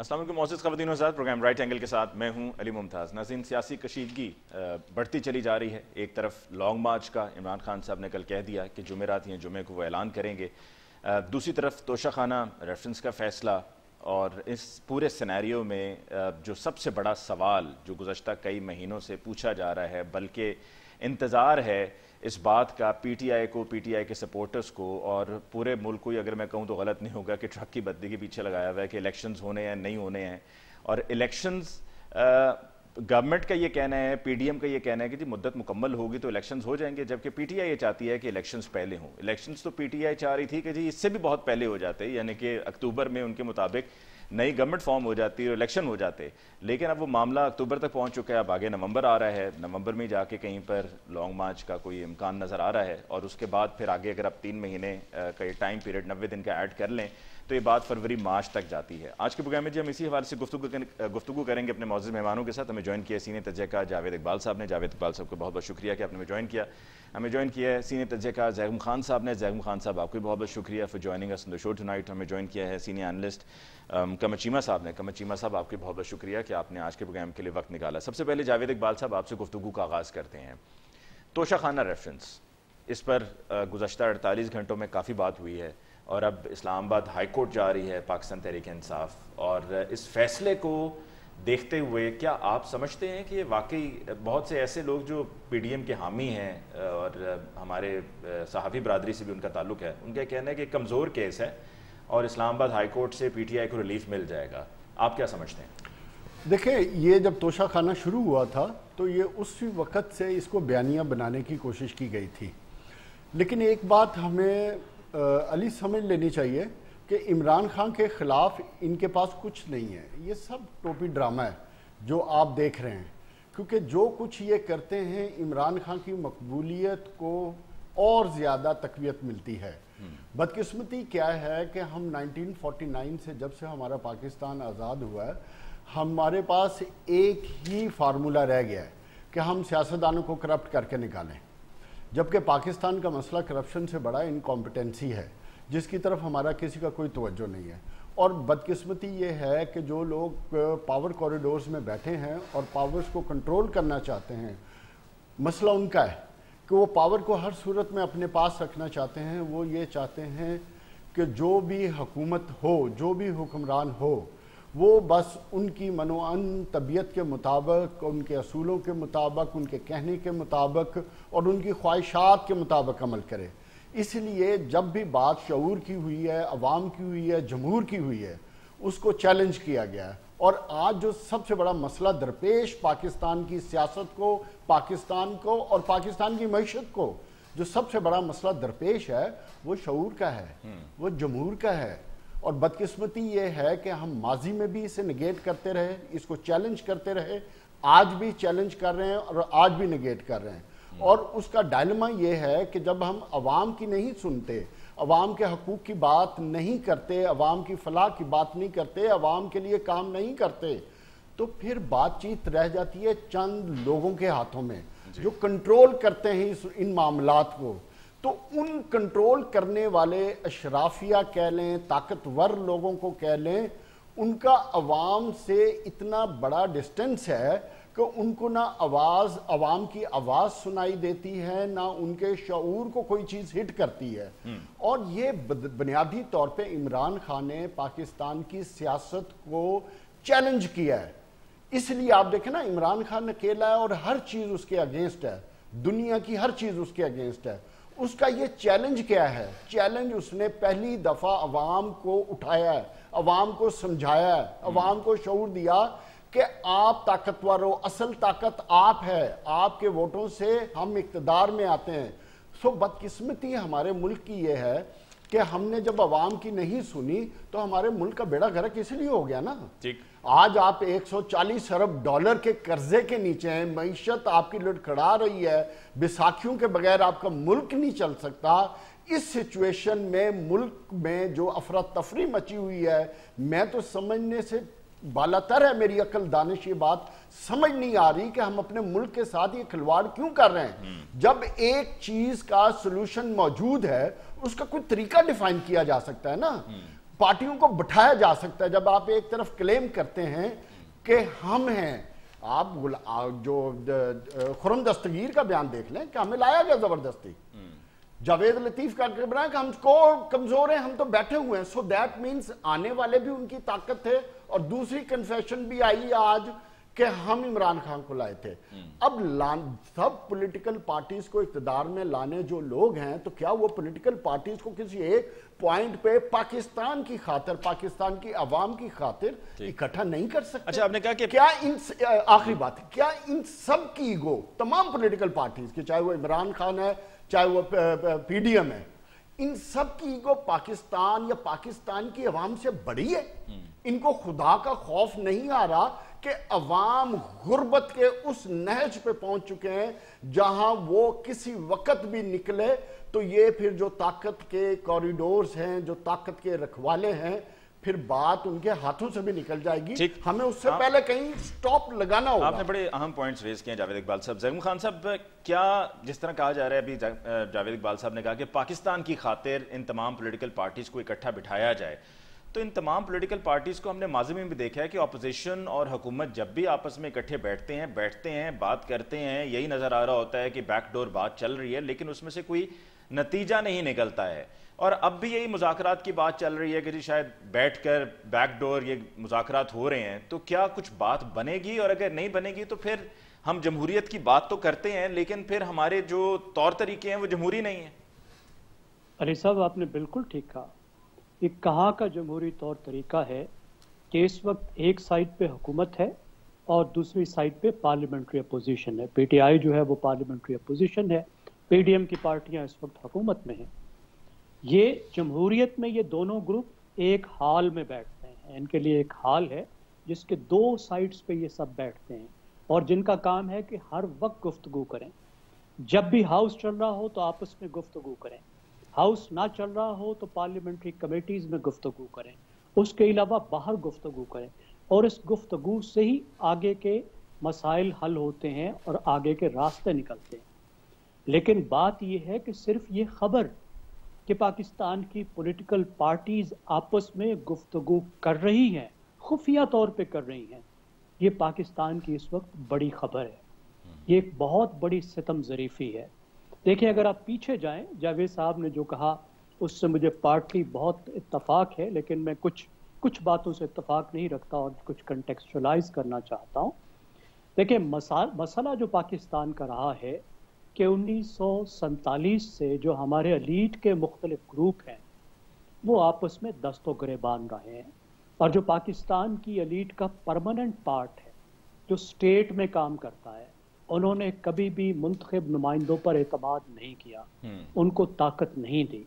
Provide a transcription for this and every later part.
अस्सलाम वालेकुम मोअज़्ज़ज़ ख़वातीन व हज़रात, प्रोग्राम राइट एंगल के साथ मैं हूं अली मुमताज़। नाज़रीन, सियासी कशीदगी बढ़ती चली जा रही है। एक तरफ लॉन्ग मार्च का इमरान खान साहब ने कल कह दिया कि जुमेरात या जुमे को वो ऐलान करेंगे, दूसरी तरफ तोशाखाना रेफरेंस का फ़ैसला, और इस पूरे सिनेरियो में जो सबसे बड़ा सवाल जो गुज़श्ता कई महीनों से पूछा जा रहा है, बल्कि इंतज़ार है इस बात का पीटीआई को, पीटीआई के सपोर्टर्स को और पूरे मुल्क को, अगर मैं कहूँ तो गलत नहीं होगा, कि ट्रक की बत्ती के पीछे लगाया हुआ है कि इलेक्शंस होने हैं नहीं होने हैं। और इलेक्शंस गवर्नमेंट का ये कहना है, पीडीएम का ये कहना है कि जी मुद्दत मुकम्मल होगी तो इलेक्शंस हो जाएंगे, जबकि पीटीआई ये चाहती है कि इलेक्शंस पहले हों। इलेक्शंस तो पीटीआई चाह रही थी कि जी इससे भी बहुत पहले हो जाते, यानी कि अक्टूबर में उनके मुताबिक नई गवर्नमेंट फॉर्म हो जाती है और इलेक्शन हो जाते, लेकिन अब वो मामला अक्टूबर तक पहुंच चुका है। अब आगे नवंबर आ रहा है, नवंबर में जाके कहीं पर लॉन्ग मार्च का कोई इम्कान नज़र आ रहा है, और उसके बाद फिर आगे अगर आप 3 महीने का ये टाइम पीरियड 90 दिन का ऐड कर लें तो ये बात फरवरी मार्च तक जाती है। आज के प्रोग्राम में जी हम इसी हवाले से गुफ्तगू करेंगे अपने मौजूद मेहमानों के साथ। हमें ज्वाइन किया सीनियर तजज़िया जावेद इकबाल साहब ने। जावेद इकबाल साहब को बहुत बहुत शुक्रिया कि आपने हमें ज्वाइन किया। हमें ज्वाइन किया है सीनियर तजज़िया जैगम खान साहब ने। जैगम खान साहब, आपको बहुत बहुत शुक्रिया for joining us in the show tonight. हमें ज्वाइन किया है सीनियर एनालिस्ट कमर चीमा साहब ने। कमर चीमा साहब, आपके बहुत बहुत शुक्रिया कि आपने आज के प्रोग्राम के लिए वक्त निकाला। सबसे पहले जावेद इकबाल साहब, आपसे गुफ्तगू का आगाज़ करते हैं। तोशाखाना रेफरेंस, इस पर गुज़श्ता 48 घंटों में काफ़ी बात हुई है और अब इस्लामाबाद हाई कोर्ट जा रही है पाकिस्तान तहरीक इंसाफ, और इस फैसले को देखते हुए क्या आप समझते हैं कि वाकई बहुत से ऐसे लोग जो पीडीएम के हामी हैं और हमारे सहाफ़ी बरादरी से भी उनका ताल्लुक़ है, उनका कहना है कि कमज़ोर केस है और इस्लामाबाद हाई कोर्ट से पीटीआई को रिलीफ मिल जाएगा, आप क्या समझते हैं? देखिए, ये जब तोशाखाना शुरू हुआ था तो ये उसी वक्त से इसको बयानिया बनाने की कोशिश की गई थी, लेकिन एक बात हमें अली समझ लेनी चाहिए कि इमरान खान के ख़िलाफ़ इनके पास कुछ नहीं है। ये सब टोपी ड्रामा है जो आप देख रहे हैं, क्योंकि जो कुछ ये करते हैं इमरान खान की मकबूलियत को और ज़्यादा तक़वियत मिलती है। बदकिस्मती क्या है कि हम 1949 से, जब से हमारा पाकिस्तान आज़ाद हुआ है, हमारे पास एक ही फार्मूला रह गया है कि हम सियासतदानों को करप्ट करके निकालें, जबकि पाकिस्तान का मसला करप्शन से बड़ा इनकॉम्पिटेंसी है जिसकी तरफ हमारा किसी का कोई तवज्जो नहीं है। और बदकिस्मती ये है कि जो लोग पावर कॉरिडोर्स में बैठे हैं और पावर्स को कंट्रोल करना चाहते हैं, मसला उनका है कि वो पावर को हर सूरत में अपने पास रखना चाहते हैं। वो ये चाहते हैं कि जो भी हुकूमत हो, जो भी हुक्मरान हो, वो बस उनकी मनोअन तबीयत के मुताबिक, उनके असूलों के मुताबिक, उनके कहने के मुताबिक और उनकी ख्वाहिशात के मुताबिक अमल करे। इसलिए जब भी बात शऊर की हुई है, अवाम की हुई है, जमहूर की हुई है, उसको चैलेंज किया गया है। और आज जो सबसे बड़ा मसला दरपेश पाकिस्तान की सियासत को, पाकिस्तान को और पाकिस्तान की मईशत को, जो सबसे बड़ा मसला दरपेश है, वो शऊर का है, वो जमहूर का है। और बदकिस्मती ये है कि हम माजी में भी इसे निगेट करते रहे, इसको चैलेंज करते रहे, आज भी चैलेंज कर रहे हैं और आज भी निगेट कर रहे हैं। और उसका डायलेमा ये है कि जब हम अवाम की नहीं सुनते, अवाम के हकूक़ की बात नहीं करते, अवाम की फलाह की बात नहीं करते, अवाम के लिए काम नहीं करते, तो फिर बातचीत रह जाती है चंद लोगों के हाथों में जो कंट्रोल करते हैं इन मामलात को। तो उन कंट्रोल करने वाले अशराफिया कह लें, ताकतवर लोगों को कह लें, उनका अवाम से इतना बड़ा डिस्टेंस है कि उनको ना आवाज़, अवाम की आवाज़ सुनाई देती है, ना उनके शऊर को कोई चीज़ हिट करती है। और ये बुनियादी तौर पे इमरान खान ने पाकिस्तान की सियासत को चैलेंज किया है। इसलिए आप देखें ना, इमरान खान अकेला है और हर चीज़ उसके अगेंस्ट है, दुनिया की हर चीज़ उसके अगेंस्ट है। उसका ये चैलेंज क्या है? चैलेंज उसने पहली दफ़ा अवाम को उठाया है, अवाम को समझाया है, अवाम को शऊर दिया कि आप ताकतवर हो, असल ताकत आप है, आपके वोटों से हम इक़्तिदार में आते हैं। सो बदकिस्मती हमारे मुल्क की ये है कि हमने जब अवाम की नहीं सुनी तो हमारे मुल्क का बेड़ा गर्क इसलिए हो गया ना। ठीक, आज आप 140 अरब डॉलर के कर्जे के नीचे हैं, मईशत आपकी लुढ़कड़ा रही है, बैसाखियों के बगैर आपका मुल्क नहीं चल सकता। इस सिचुएशन में मुल्क में जो अफरा तफरी मची हुई है, मैं तो समझने से बालातर है मेरी अकल दानिश, ये बात समझ नहीं आ रही कि हम अपने मुल्क के साथ ये खिलवाड़ क्यों कर रहे हैं। जब एक चीज का सोल्यूशन मौजूद है, उसका कोई तरीका डिफाइन किया जा सकता है ना। पार्टियों को बिठाया जा सकता है। जब आप एक तरफ क्लेम करते हैं कि हम हैं, आप जो खुरम दस्तगीर का बयान देख लें कि हमें लाया गया जबरदस्ती, जावेद लतीफ का बनाया कि हमको कमजोर हैं, हम तो बैठे हुए हैं। सो दैट मीन्स आने वाले भी उनकी ताकत थे। और दूसरी कन्फेशन भी आई आज कि हम इमरान खान को लाए थे। अब सब पॉलिटिकल पार्टीज को इक़्तिदार में लाने जो लोग हैं, तो क्या वो पॉलिटिकल पार्टीज को किसी एक पॉइंट पे पाकिस्तान की खातिर, पाकिस्तान की आवाम की खातिर इकट्ठा नहीं कर सकते? अच्छा, आपने कहा कि क्या इन आखिरी बात, क्या इन सब की ईगो तमाम पॉलिटिकल पार्टीज की, चाहे वो इमरान खान है चाहे वो पीडीएम है, इन सब की ईगो पाकिस्तान या पाकिस्तान की आवाम से बड़ी है? इनको खुदा का खौफ नहीं आ रहा कि अवाम गुर्बत के उस नहज पे पहुंच चुके हैं जहां वो किसी वक्त भी निकले तो ये फिर जो ताकत के कॉरिडोर्स हैं, जो ताकत के रखवाले हैं, फिर बात उनके हाथों से भी निकल जाएगी। हमें उससे पहले कहीं स्टॉप लगाना होगा। आपने बड़े अहम पॉइंट्स रेज किए जावेद इकबाल साहब। ज़ैनुल खान साहब, क्या जिस तरह कहा जा रहा है, अभी जावेद इकबाल साहब ने कहा कि पाकिस्तान की खातिर इन तमाम पॉलिटिकल पार्टीज को इकट्ठा बिठाया जाए, तो इन तमाम पॉलिटिकल पार्टीज को हमने माज़ी में भी देखा है कि ऑपोजिशन और हुकूमत जब भी आपस में इकट्ठे बैठते हैं, बात करते हैं, यही नज़र आ रहा होता है कि बैकडोर बात चल रही है, लेकिन उसमें से कोई नतीजा नहीं निकलता है। और अब भी यही मुज़ाकरात की बात चल रही है कि जी शायद बैठकर बैकडोर ये मुज़ाकरात हो रहे हैं, तो क्या कुछ बात बनेगी? और अगर नहीं बनेगी तो फिर हम जमहूरियत की बात तो करते हैं, लेकिन फिर हमारे जो तौर तरीके हैं वो जमहूरी नहीं है। अली साहब, आपने बिल्कुल ठीक कहा। ये कहाँ का जमहूरी तौर तरीका है कि इस वक्त एक साइड पे हुकूमत है और दूसरी साइड पे पार्लियामेंट्री अपोजिशन है। पीटीआई जो है वो पार्लियामेंट्री अपोजिशन है, पीडीएम की पार्टियां इस वक्त हुकूमत में हैं। ये जमहूरियत में ये दोनों ग्रुप एक हाल में बैठते हैं, इनके लिए एक हाल है जिसके दो साइड्स पे ये सब बैठते हैं और जिनका काम है कि हर वक्त गुफ्तगू करें। जब भी हाउस चल रहा हो तो आपस में गुफ्तगू करें, हाउस ना चल रहा हो तो पार्लियामेंट्री कमेटीज़ में गुफ्तगू करें, उसके अलावा बाहर गुफ्तगू करें, और इस गुफ्तगू से ही आगे के मसाइल हल होते हैं और आगे के रास्ते निकलते हैं। लेकिन बात यह है कि सिर्फ ये खबर कि पाकिस्तान की पॉलिटिकल पार्टीज आपस में गुफ्तगू कर रही हैं, खुफिया तौर पे कर रही हैं, ये पाकिस्तान की इस वक्त बड़ी खबर है। ये एक बहुत बड़ी सितम ज़रीफ़ी है। देखिए, अगर आप पीछे जाएं, जावेद साहब ने जो कहा उससे मुझे पार्टली बहुत इत्तफाक है, लेकिन मैं कुछ बातों से इत्तफाक नहीं रखता और कुछ कंटेक्चुअलाइज करना चाहता हूँ। देखिए, मसला जो पाकिस्तान का रहा है कि 1947 से जो हमारे एलीट के मुख्तलिफ ग्रुप हैं वो आपस में दस्तो गिरेबान रहे हैं, और जो पाकिस्तान की एलीट का परमानेंट पार्ट है जो स्टेट में काम करता है, उन्होंने कभी भी मुंतखब नुमाइंदों पर एतमाद नहीं किया, उनको ताकत नहीं दी।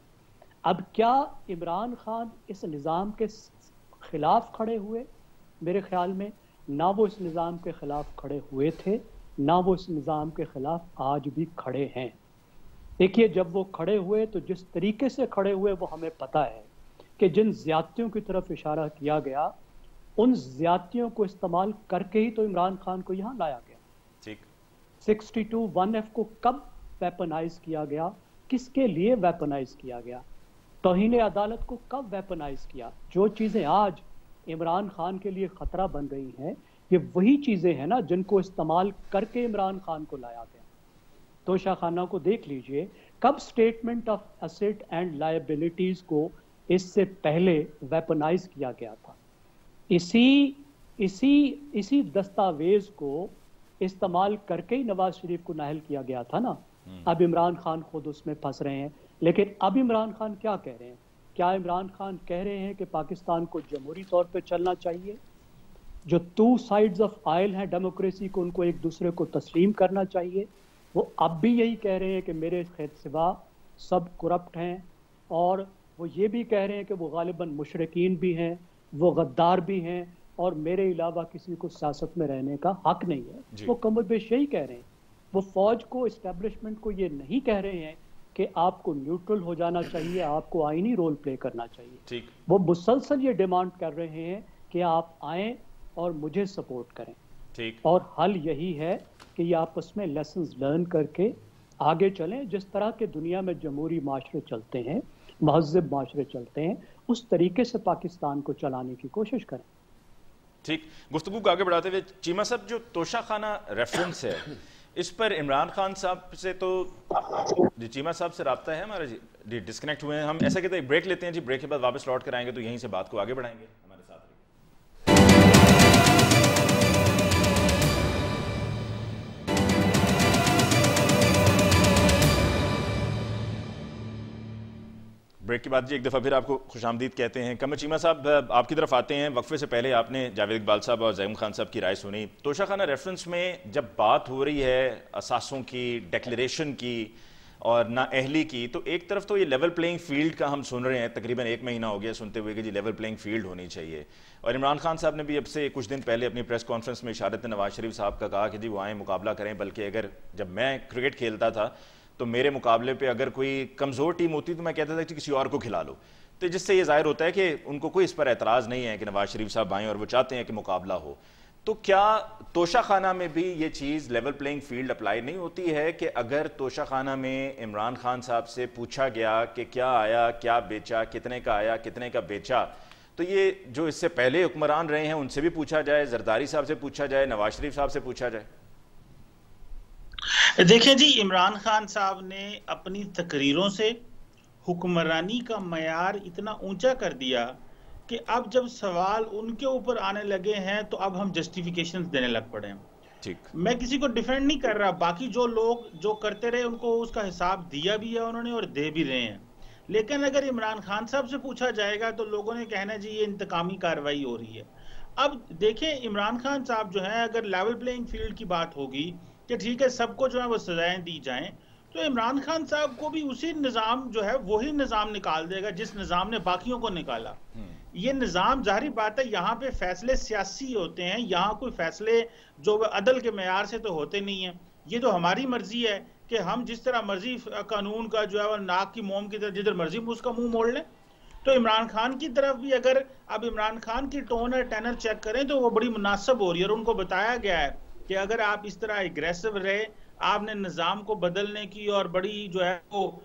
अब क्या इमरान खान इस निज़ाम के खिलाफ खड़े हुए? मेरे ख्याल में ना वो इस निज़ाम के खिलाफ खड़े हुए थे, ना वो इस निज़ाम के खिलाफ आज भी खड़े हैं। देखिए, जब वो खड़े हुए तो जिस तरीके से खड़े हुए वो हमें पता है कि जिन ज़्यादतियों की तरफ इशारा किया गया, उन ज़्यादतियों को इस्तेमाल करके ही तो इमरान खान को यहाँ लाया गया। 62(1)F को कब वेपनाइज किया गया, किसके लिए वेपनाइज किया गया, तौहीन अदालत को कब वेपनाइज किया? जो चीज़ें आज इमरान खान के लिए ख़तरा बन रही हैं, ये वही चीज़ें हैं ना जिनको इस्तेमाल करके इमरान खान को लाया गया। तोशा खाना को देख लीजिए, कब statement of asset and liabilities को इससे पहले वेपनाइज किया गया था। इसी दस्तावेज को इस्तेमाल करके ही नवाज शरीफ को नाहल किया गया था ना। अब इमरान खान खुद उसमें फंस रहे हैं। लेकिन अब इमरान खान क्या कह रहे हैं? क्या इमरान खान कह रहे हैं कि पाकिस्तान को जमहूरी तौर पे चलना चाहिए? जो टू साइड्स ऑफ आयल हैं डेमोक्रेसी को, उनको एक दूसरे को तस्लीम करना चाहिए। वो अब भी यही कह रहे हैं कि मेरे सिवा सब करप्ट हैं, और वो ये भी कह रहे हैं कि वो गालिबन मुशरिकीन भी हैं, वो गद्दार भी हैं, और मेरे अलावा किसी को सियासत में रहने का हक नहीं है। वो कमोबेश यही कह रहे हैं। वो फौज को, इस्टेब्लिशमेंट को ये नहीं कह रहे हैं कि आपको न्यूट्रल हो जाना चाहिए, आपको आईनी रोल प्ले करना चाहिए। वो मुसलसल ये डिमांड कर रहे हैं कि आप आएँ और मुझे सपोर्ट करें। और हल यही है कि ये आपस में लेसन्स लर्न करके आगे चलें। जिस तरह के दुनिया में जमहूरी माशरे चलते हैं, महज़ब माशरे चलते हैं, उस तरीके से पाकिस्तान को चलाने की कोशिश करें। ठीक, गुफ्तगू को आगे बढ़ाते हुए चीमा साहब, जो तोशाखाना रेफरेंस है इस पर इमरान खान साहब से तो जी चीमा साहब से राब्ता है हमारा जी डिस्कनेक्ट हुए हैं। हम ऐसा कहते हैं ब्रेक लेते हैं जी, ब्रेक के बाद वापस लौट कर आएंगे तो यहीं से बात को आगे बढ़ाएंगे। हमारे साथ ब्रेक के बाद जी एक दफ़ा फिर आपको खुशामदीद कहते हैं। कमर चीमा साहब, आपकी तरफ आते हैं। वक्फे से पहले आपने जावेद इकबाल साहब और ज़ैम खान साहब की राय सुनी। तोशाखाना रेफरेंस में जब बात हो रही है असासों की, डिक्लेरेशन की और ना अहली की, तो एक तरफ तो ये लेवल प्लेइंग फील्ड का हम सुन रहे हैं, तकरीबन 1 महीना हो गया सुनते हुए कि जी लेवल प्लेइंग फील्ड होनी चाहिए। और इमरान खान साहब ने भी अब से कुछ दिन पहले अपनी प्रेस कॉन्फ्रेंस में इशारत नवाज शरीफ साहब का कहा कि जी वो आए मुकाबला करें, बल्कि अगर जब मैं क्रिकेट खेलता था तो मेरे मुकाबले पे अगर कोई कमज़ोर टीम होती तो मैं कहता था कि किसी और को खिला लो। तो जिससे ये जाहिर होता है कि उनको कोई इस पर एतराज़ नहीं है कि नवाज शरीफ साहब आएँ और वो चाहते हैं कि मुकाबला हो। तो क्या तोशाखाना में भी ये चीज़ लेवल प्लेइंग फील्ड अप्लाई नहीं होती है कि अगर तोशाखाना में इमरान खान साहब से पूछा गया कि क्या आया, क्या बेचा, कितने का आया, कितने का बेचा, तो ये जो इससे पहले हुक्मरान रहे हैं उनसे भी पूछा जाए, जरदारी साहब से पूछा जाए, नवाज शरीफ साहब से पूछा जाए? देखिए जी, इमरान खान साहब ने अपनी तकरीरों से हुक्मरानी का मयार इतना ऊंचा कर दिया कि अब जब सवाल उनके ऊपर आने लगे हैं तो अब हम जस्टिफिकेशन देने लग पड़े हैं। ठीक, मैं किसी को डिफेंड नहीं कर रहा, बाकी जो लोग जो करते रहे उनको उसका हिसाब दिया भी है उन्होंने और दे भी रहे हैं। लेकिन अगर इमरान खान साहब से पूछा जाएगा तो लोगों ने कहना जी ये इंतकामी कार्रवाई हो रही है। अब देखें, इमरान खान साहब जो है, अगर लेवल प्लेइंग फील्ड की बात होगी कि ठीक है सबको जो है वो सजाएं दी जाएं, तो इमरान खान साहब को भी उसी निजाम जो है वही निजाम निकाल देगा जिस निजाम ने बाकियों को निकाला। ये निजाम, जाहिर बात है यहाँ पे फैसले सियासी होते हैं, यहाँ कोई फैसले जो अदल के मेयार से तो होते नहीं है। ये तो हमारी मर्जी है कि हम जिस तरह मर्जी कानून का जो है वो नाक की मोम की तरह जिधर मर्जी उसका मुंह मोड़ लें। तो इमरान खान की तरफ भी अगर अब इमरान खान की टोन और टेनर चेक करें तो वो बड़ी मुनासिब हो रही है और उनको बताया गया है कि अगर आप इस तरह एग्रेसिव रहे, आपने निज़ाम को बदलने की और बड़ी जो है वो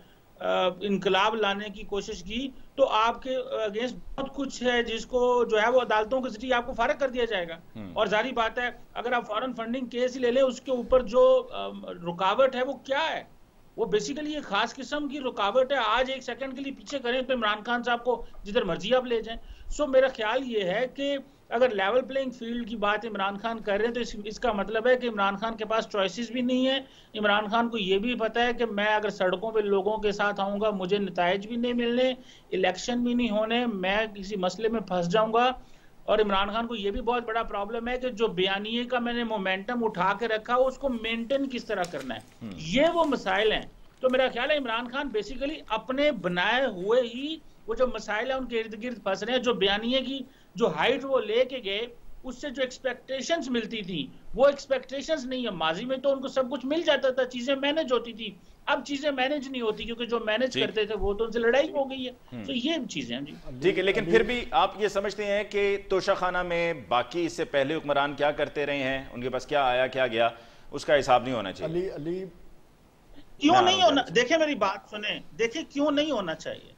इनकलाब लाने की कोशिश की, तो आपके अगेंस्ट बहुत कुछ है जिसको जो है वो अदालतों के जरिए आपको फारिग कर दिया जाएगा। और जारी बात है, अगर आप फॉरेन फंडिंग केस ही ले लें, उसके ऊपर जो रुकावट है वो क्या है, वो बेसिकली एक खास किस्म की रुकावट है। आज एक सेकंड के लिए पीछे करें तो इमरान खान साहब को जिधर मर्जी आप ले जाएं। सो मेरा ख्याल ये है कि अगर लेवल प्लेइंग फील्ड की बात इमरान खान कर रहे हैं तो इसका मतलब है कि इमरान खान के पास चॉइसेस भी नहीं है। इमरान खान को ये भी पता है कि मैं अगर सड़कों पे लोगों के साथ आऊंगा मुझे नताइज भी नहीं मिलने, इलेक्शन भी नहीं होने, मैं किसी मसले में फंस जाऊंगा। और इमरान खान को ये भी बहुत बड़ा प्रॉब्लम है कि जो बयानिए का मैंने मोमेंटम उठा के रखा उसको मेंटेन किस तरह करना है, ये वो मसाइल हैं। तो मेरा ख्याल है इमरान खान बेसिकली अपने बनाए हुए ही वो जो मसाइल है उनके इर्द गिर्द फंस रहे हैं। जो बयानिए की जो हाइट वो लेके गए उससे जो एक्सपेक्टेशंस मिलती थी वो एक्सपेक्टेशंस नहीं है। माजी में तो उनको सब कुछ मिल जाता था, चीजें मैनेज होती थी, अब चीजें मैनेज नहीं होती क्योंकि जो मैनेज करते थे वो तो उनसे लड़ाई हो गई है। तो ये चीजें हैं जी। ठीक है, लेकिन फिर भी आप ये समझते हैं कि तोशाखाना में बाकी इससे पहले हुक्मरान क्या करते रहे हैं, उनके पास क्या आया क्या गया, उसका हिसाब नहीं होना चाहिए? अली क्यों नहीं होना? देखिए मेरी बात सुने, देखिए क्यों नहीं होना चाहिए।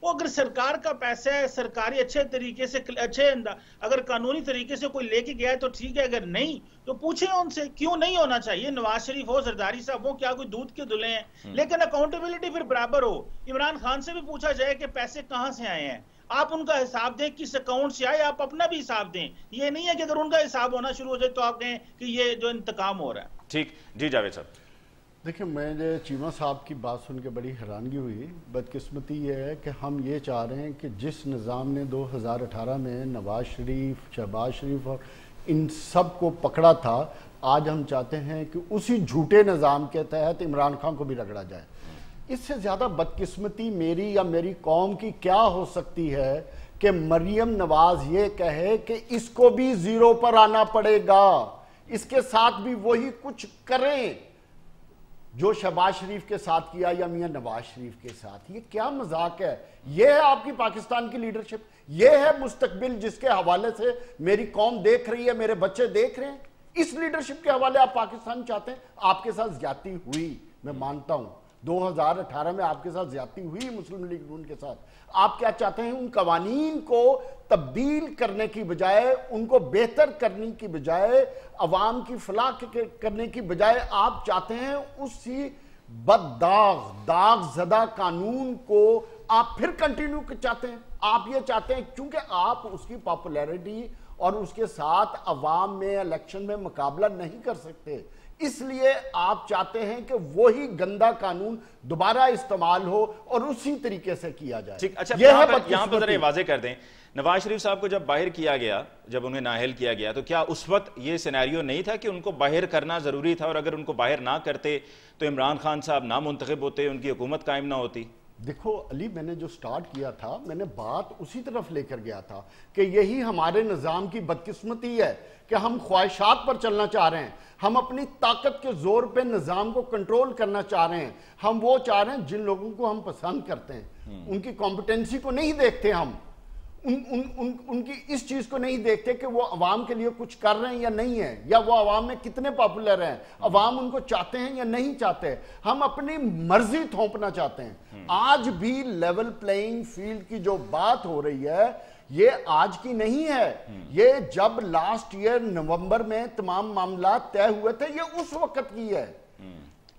वो अगर सरकार का पैसा है, सरकारी अच्छे तरीके से अगर कानूनी तरीके से कोई लेके गया है तो ठीक है, अगर नहीं तो पूछे उनसे क्यों नहीं होना चाहिए। नवाज शरीफ हो, जरदारी साहब हो, क्या कोई दूध के दुल्हे हैं? लेकिन अकाउंटेबिलिटी फिर बराबर हो। इमरान खान से भी पूछा जाए कि पैसे कहां से आए हैं, आप उनका हिसाब दें, किस अकाउंट से आए, आप अपना भी हिसाब दें। ये नहीं है कि अगर उनका हिसाब होना शुरू हो जाए तो आप कहें कि ये जो इंतकाम हो रहा है। ठीक जी, जावेद साहब। देखिए, मुझे चीमा साहब की बात सुन के बड़ी हैरानगी हुई। बदकिस्मती ये है कि हम ये चाह रहे हैं कि जिस निज़ाम ने 2018 में नवाज शरीफ, शहबाज शरीफ और इन सब को पकड़ा था, आज हम चाहते हैं कि उसी झूठे निज़ाम के तहत इमरान खान को भी रगड़ा जाए। इससे ज़्यादा बदकिस्मती मेरी या मेरी कौम की क्या हो सकती है कि मरियम नवाज ये कहे कि इसको भी ज़ीरो पर आना पड़ेगा, इसके साथ भी वही कुछ करें जो शहबाज शरीफ के साथ किया या मियां नवाज शरीफ के साथ। ये क्या मजाक है? ये है आपकी पाकिस्तान की लीडरशिप? ये है मुस्तकबिल जिसके हवाले से मेरी कौम देख रही है, मेरे बच्चे देख रहे हैं? इस लीडरशिप के हवाले आप पाकिस्तान चाहते हैं? आपके साथ ज्यादती हुई, मैं मानता हूं, 2018 में आपके साथ ज्यादती हुई मुस्लिम लीग नून के साथ। आप क्या चाहते हैं? उन कवानीन को तब्दील करने की बजाय, उनको बेहतर करने की बजाय, अवाम की फलाह करने की बजाय आप चाहते हैं उसी दाग ज़दा कानून को आप फिर कंटिन्यू चाहते हैं। आप ये चाहते हैं क्योंकि आप उसकी पॉपुलैरिटी और उसके साथ अवाम में इलेक्शन में मुकाबला नहीं कर सकते, इसलिए आप चाहते हैं कि वही गंदा कानून दोबारा इस्तेमाल हो और उसी तरीके से किया जाए। ठीक, अच्छा, यहाँ पर जरा वाजे कर दें, नवाज शरीफ साहब को जब बाहर किया गया, जब उन्हें नाअहल किया गया, तो क्या उस वक्त ये सिनेरियो नहीं था कि उनको बाहर करना जरूरी था, और अगर उनको बाहर ना करते तो इमरान खान साहब ना मुंतखब होते, उनकी हुकूमत कायम ना होती? देखो अली, मैंने जो स्टार्ट किया था, मैंने बात उसी तरफ लेकर गया था कि यही हमारे निज़ाम की बदकिस्मती है कि हम ख्वाहिशात पर चलना चाह रहे हैं, हम अपनी ताकत के जोर पे निज़ाम को कंट्रोल करना चाह रहे हैं। हम वो चाह रहे हैं जिन लोगों को हम पसंद करते हैं, उनकी कॉम्पिटेंसी को नहीं देखते हम, उनकी इस चीज को नहीं देखते कि वो अवाम के लिए कुछ कर रहे हैं या नहीं है, या वो अवाम में कितने पॉपुलर हैं, अवाम उनको चाहते हैं या नहीं चाहते। हम अपनी मर्जी थोपना चाहते हैं। आज भी लेवल प्लेइंग फील्ड की जो बात हो रही है, ये आज की नहीं है। ये जब लास्ट ईयर नवंबर में तमाम मामला तय हुए थे, ये उस वक्त की है,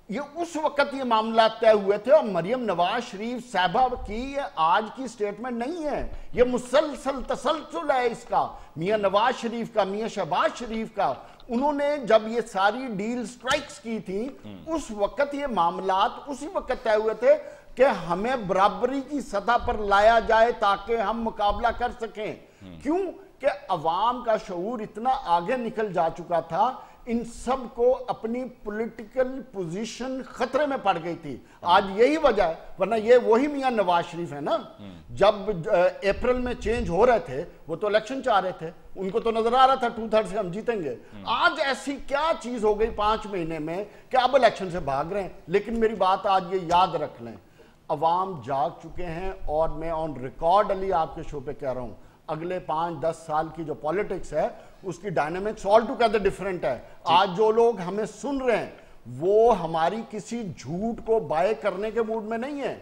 ये उस वक्त ये मामला तय हुए थे। और मरियम नवाज शरीफ साहबा की ये आज की स्टेटमेंट नहीं है, ये मुसलसल तसलसल है इसका, मियां नवाज शरीफ का, मियां शहबाज शरीफ का। उन्होंने जब ये सारी डील स्ट्राइक्स की थी, उस वक्त ये मामलात उसी वक्त तय हुए थे कि हमें बराबरी की सतह पर लाया जाए ताकि हम मुकाबला कर सकें। क्यों कि अवाम का शऊर इतना आगे निकल जा चुका था, इन सब को अपनी पॉलिटिकल पोजीशन खतरे में पड़ गई थी। आज यही वजह है, वरना ये वही मियां नवाज शरीफ है ना, जब अप्रैल में चेंज हो रहे थे, वो तो इलेक्शन चाह रहे थे, उनको तो नजर आ रहा था 2/3 से हम जीतेंगे। आज ऐसी क्या चीज हो गई 5 महीने में कि अब इलेक्शन से भाग रहे हैं। लेकिन मेरी बात आज ये याद रख लें, अवाम जाग चुके हैं, और मैं ऑन रिकॉर्ड अली आपके शो पे कह रहा हूं, अगले 5-10 साल की जो पॉलिटिक्स है उसकी डायनामिक्स ऑल टुगेदर डिफरेंट है। आज जो लोग हमें सुन रहे हैं वो हमारी किसी झूठ को बाय करने के मूड में नहीं है।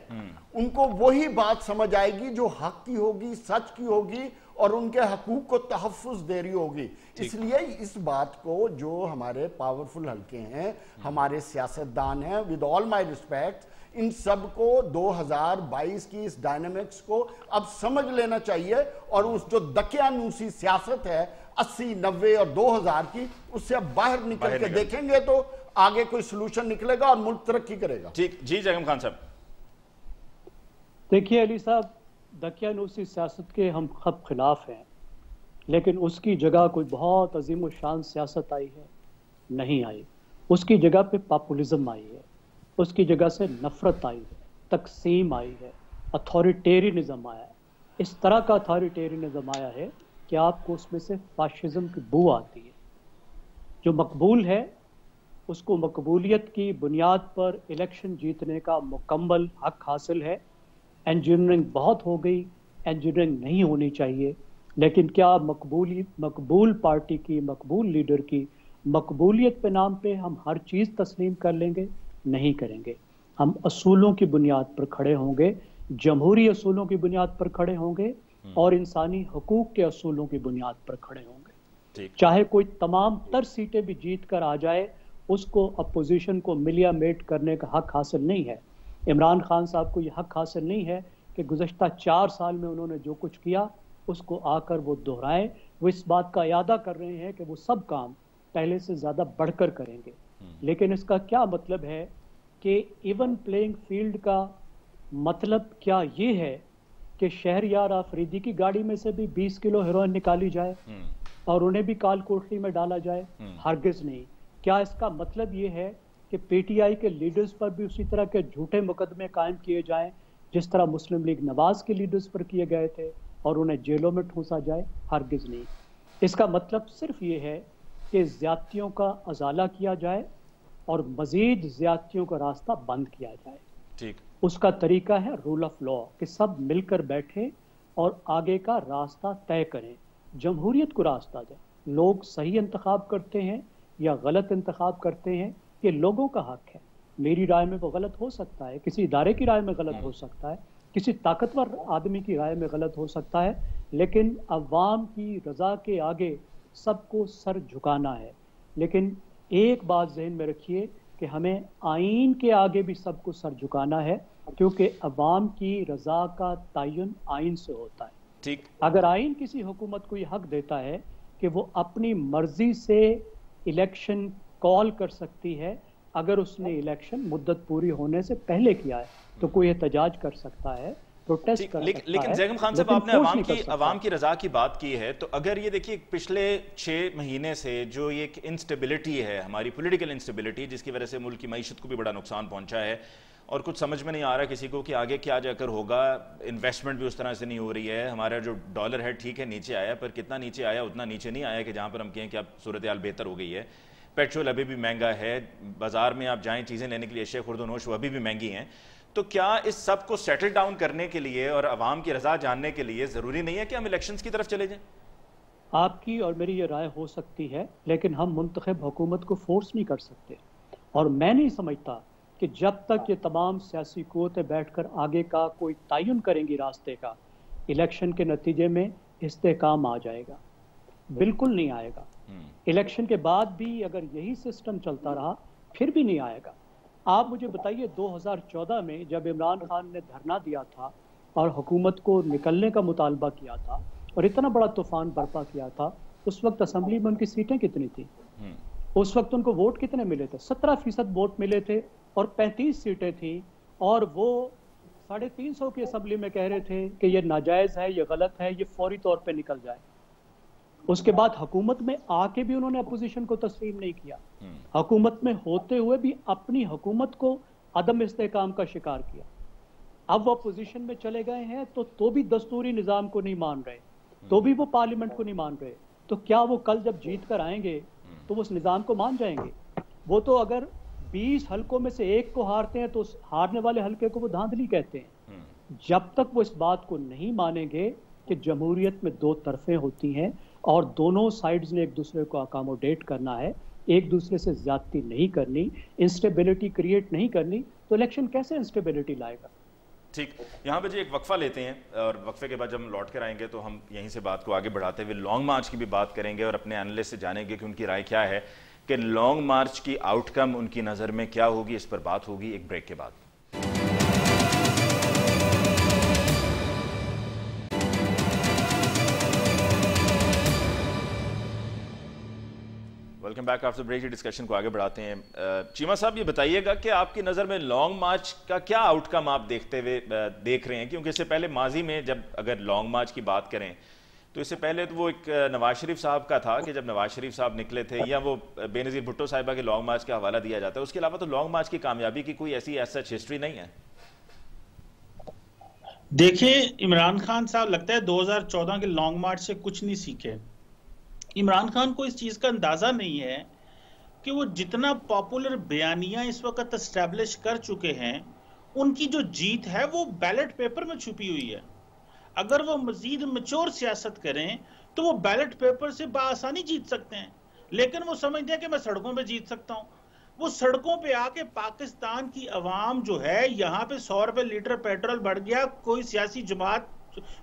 उनको वही बात समझ आएगी जो हक की होगी, सच की होगी, और उनके हकूक को तहफ़्फ़ुज़ दे रही होगी। इसलिए इस बात को जो हमारे पावरफुल हल्के हैं, हमारे सियासतदान हैं, विद ऑल माई रिस्पेक्ट, इन सब को 2022 की इस डायनामिक्स को अब समझ लेना चाहिए, और उस जो दकियानूसी सियासत है 80, 90 और 2000 की, उससे अब बाहर निकल के देखेंगे तो आगे कोई सोल्यूशन निकलेगा और मुल्क तरक्की करेगा। ठीक जी, जगम खान साहब। देखिए अली साहब, दकियानूसी सियासत के हम खब खिलाफ हैं, लेकिन उसकी जगह कोई बहुत अजीम शान सियासत आई है? नहीं आई। उसकी जगह पे पॉपुलिज्म आई है, उसकी जगह से नफरत आई है, तकसीम आई है, अथॉरिटेरियनिज्म आया है। इस तरह का अथॉरिटेरियनिज्म आया है कि आपको उसमें से फाशिज्म की बू आती है। जो मकबूल है उसको मकबूलियत की बुनियाद पर इलेक्शन जीतने का मुकम्मल हक हासिल है। इंजीनियरिंग बहुत हो गई, इंजीनियरिंग नहीं होनी चाहिए, लेकिन क्या मकबूल पार्टी की, मकबूल लीडर की मकबूलियत पे नाम पे हम हर चीज़ तस्लीम कर लेंगे? नहीं करेंगे। हम असूलों की बुनियाद पर खड़े होंगे, जमहूरी असूलों की बुनियाद पर खड़े होंगे, और इंसानी हकूक के असूलों की बुनियाद पर खड़े होंगे। चाहे कोई तमाम तर सीटें भी जीत कर आ जाए, उसको अपोजिशन को मिलिया मेट करने का हक हासिल नहीं है। इमरान खान साहब को यह हक हासिल नहीं है कि गुज़श्ता 4 साल में उन्होंने जो कुछ किया उसको आकर वो दोहराएं। वो इस बात का इरादा कर रहे हैं कि वो सब काम पहले से ज़्यादा बढ़कर करेंगे, लेकिन इसका क्या मतलब है कि इवन प्लेइंग फील्ड का मतलब क्या ये है कि शहरयार आफरीदी की गाड़ी में से भी 20 किलो हेरोइन निकाली जाए और उन्हें भी काल कोठरी में डाला जाए? हरगिज़ नहीं। क्या इसका मतलब ये है कि पीटीआई के लीडर्स पर भी उसी तरह के झूठे मुकदमे कायम किए जाएं जिस तरह मुस्लिम लीग नवाज के लीडर्स पर किए गए थे और उन्हें जेलों में ठूंसा जाए? हरगिज़ नहीं। इसका मतलब सिर्फ ये है कि ज़्यादतियों का अजाला किया जाए और मज़ीद ज़्यादतियों का रास्ता बंद किया जाए। ठीक। उसका तरीका है रूल ऑफ लॉ, कि सब मिलकर बैठें और आगे का रास्ता तय करें, जमहूरियत को रास्ता दें। लोग सही इंतखाब करते हैं या गलत इंतखाब करते हैं, ये लोगों का हक है। मेरी राय में वो गलत हो सकता है, किसी इदारे की राय में गलत हो सकता है, किसी ताकतवर आदमी की राय में गलत हो सकता है, लेकिन अवाम की रजा के आगे सबको सर झुकाना है। लेकिन एक बात जहन में रखिए कि हमें आइन के आगे भी सबको सर झुकाना है, क्योंकि अवाम की रजा का तयन आइन से होता है। ठीक, अगर आइन किसी हुकूमत को ये हक देता है कि वो अपनी मर्जी से इलेक्शन कॉल कर सकती है, अगर उसने इलेक्शन मुद्दत पूरी होने से पहले किया है तो कोई एहतजाज कर सकता है, प्रोटेस्ट कर सकता है। लेकिन जैगम खान साहब, आपने अवाम की रजा की बात की है, तो अगर ये देखिए पिछले 6 महीने से जो ये एक इंस्टेबिलिटी है, हमारी पॉलिटिकल इंस्टेबिलिटी, जिसकी वजह से मुल्क की मईशत को भी बड़ा नुकसान पहुंचा है और कुछ समझ में नहीं आ रहा किसी को कि आगे क्या जाकर होगा। इन्वेस्टमेंट भी उस तरह से नहीं हो रही है, हमारा जो डॉलर है ठीक है नीचे आया, पर कितना नीचे आया, उतना नीचे नहीं आया कि जहाँ पर हम कहें कि अब सूरत हाल बेहतर हो गई है। पेट्रोल अभी भी महंगा है, बाजार में आप जाएं चीज़ें लेने के लिए अशिया खुर्दोनोश वो अभी भी महंगी हैं। तो क्या इस सब को सेटल डाउन करने के लिए और अवाम की रजा जानने के लिए ज़रूरी नहीं है कि हम इलेक्शंस की तरफ चले जाएं? आपकी और मेरी ये राय हो सकती है, लेकिन हम मुंतखब हुकूमत को फोर्स नहीं कर सकते। और मैं नहीं समझता कि जब तक ये तमाम सियासी क़ुव्वतें बैठकर आगे का कोई तयन करेंगी रास्ते का, इलेक्शन के नतीजे में इस्तेहकाम आ जाएगा। बिल्कुल नहीं आएगा। इलेक्शन के बाद भी अगर यही सिस्टम चलता रहा फिर भी नहीं आएगा। आप मुझे बताइए, 2014 में जब इमरान खान ने धरना दिया था और हुकूमत को निकलने का मुतालबा किया था और इतना बड़ा तूफान बर्पा किया था, उस वक्त असेंबली में उनकी सीटें कितनी थी? उस वक्त उनको वोट कितने मिले थे? 17% वोट मिले थे और 35 सीटें थी, और वो 350 की असेंबली में कह रहे थे कि ये नाजायज़ है, ये गलत है, ये फौरी तौर पे निकल जाए। उसके बाद हुकूमत में आके भी उन्होंने अपोजिशन को तस्लीम नहीं किया। हुकूमत में होते हुए भी अपनी हुकूमत को अदम इस्तेहकाम का शिकार किया। अब वो अपोजिशन में चले गए हैं तो भी दस्तूरी निज़ाम को नहीं मान रहे, तो भी वो पार्लियामेंट को नहीं मान रहे। तो क्या वो कल जब जीत कर आएंगे तो वो उस निज़ाम को मान जाएंगे? वो तो अगर 20 हलकों में से एक को हारते हैं तो उस हारने वाले हलके को वो धांधली कहते हैं। जब तक वो इस बात को नहीं मानेंगे कि जमहूरियत में 2 तरफें होती हैं और दोनों साइड्स ने एक दूसरे को अकोमोडेट करना है, एक दूसरे से ज्यादती नहीं करनी, इंस्टेबिलिटी क्रिएट नहीं करनी, तो इलेक्शन कैसे इंस्टेबिलिटी लाएगा? ठीक, यहाँ पे जी एक वक्फा लेते हैं और वक्फे के बाद जब हम लौट कर आएंगे तो हम यहीं से बात को आगे बढ़ाते हुए लॉन्ग मार्च की भी बात करेंगे और अपने एनालिस्ट से जानेंगे कि उनकी राय क्या है कि लॉन्ग मार्च की आउटकम उनकी नज़र में क्या होगी। इस पर बात होगी एक ब्रेक के बाद। Welcome back. After break discussion को आगे बढ़ाते हैं। चीमा साहब, ये बताइएगा कि आपकी नज़र में लॉन्ग मार्च का क्या आउटकम आप देख रहे हैं? क्योंकि इससे पहले माजी में जब अगर लॉन्ग मार्च की बात करें तो इससे पहले तो वो एक नवाज शरीफ साहब का था कि जब नवाज शरीफ साहब निकले थे, या वो बेनज़ीर भुट्टो साहिबा के लॉन्ग मार्च का हवाला दिया जाता है। उसके अलावा तो लॉन्ग मार्च की कामयाबी की कोई ऐसी सच हिस्ट्री नहीं है। देखिए, इमरान खान साहब लगता है 2014 के लॉन्ग मार्च से कुछ नहीं सीखे। इमरान खान को इस चीज का अंदाजा नहीं है कि वो जितना पॉपुलर बयानियां इस वक्त एस्टैब्लिश कर चुके हैं, उनकी जो जीत है वो बैलेट पेपर में छुपी हुई है। अगर वो मजीद मैच्योर सियासत करें तो वो बैलेट पेपर से बाआसानी जीत सकते हैं, लेकिन वो समझते हैं कि मैं सड़कों पे जीत सकता हूं। वो सड़कों पे आके पाकिस्तान की अवाम जो है, यहाँ पे 100 रुपए लीटर पेट्रोल बढ़ गया, कोई सियासी जमात,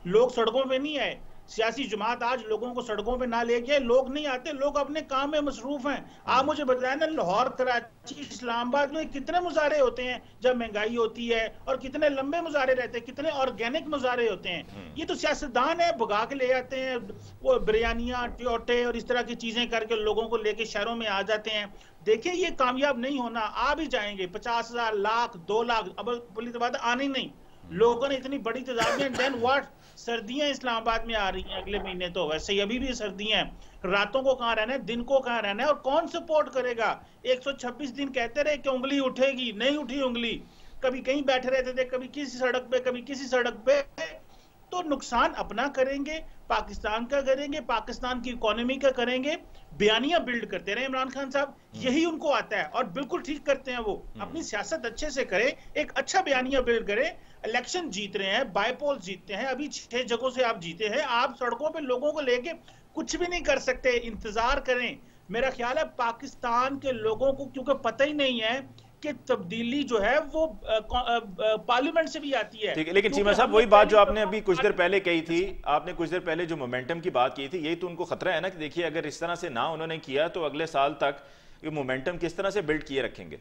लोग सड़कों पे नहीं आए। सियासी जमात आज लोगों को सड़कों पे ना लेके, लोग नहीं आते, लोग अपने काम में मसरूफ हैं। आप मुझे बताएं ना, लाहौर, कराची, इस्लामाबाद में कितने मुजाहरे होते हैं जब महंगाई होती है, और कितने लंबे मुजाहरे रहते हैं, कितने ऑर्गेनिक मुजाहरे होते हैं। ये तो सियासतदान है, भगा के ले आते हैं, वो बिरयानियां, टोटे और इस तरह की चीजें करके लोगों को लेके शहरों में आ जाते हैं। देखिए, ये कामयाब नहीं होना। आ भी जाएंगे 50,000, लाख, 2 लाख, अब पुलिस बात आनी नहीं। लोगों ने इतनी बड़ी तादाद में, देन व्हाट? सर्दियां इस्लामाबाद में आ रही हैं अगले महीने, तो वैसे ही अभी भी सर्दियां हैं। रातों को कहां रहना है, दिन को कहां रहना है, और कौन सपोर्ट करेगा? 126 दिन कहते रहे कि उंगली उठेगी, नहीं उठी उंगली। कभी कहीं बैठे रहते थे, कभी किसी सड़क पे, कभी किसी सड़क पे। तो नुकसान अपना करेंगे, पाकिस्तान का करेंगे, पाकिस्तान की इकोनॉमी का करेंगे। बयानियां बिल्ड करते रहे इमरान खान साहब, यही उनको आता है और बिल्कुल ठीक करते हैं। वो अपनी सियासत अच्छे से करें, एक अच्छा बयानिया बिल्ड करें। इलेक्शन जीत रहे हैं, बायपोल जीतते हैं, अभी 6 जगहों से आप जीते हैं। आप सड़कों पे लोगों को लेके कुछ भी नहीं कर सकते, इंतजार करें। मेरा ख्याल है पाकिस्तान के लोगों को क्योंकि पता ही नहीं है कि तब्दीली जो है वो पार्लियामेंट से भी आती है। ठीक है, लेकिन चीमा साहब वही बात जो आपने अभी कुछ देर पहले कही थी, आपने कुछ देर पहले जो मोमेंटम की बात की थी, यही तो उनको खतरा है ना कि देखिए अगर इस तरह से ना उन्होंने किया तो अगले साल तक ये मोमेंटम किस तरह से बिल्ड किए रखेंगे।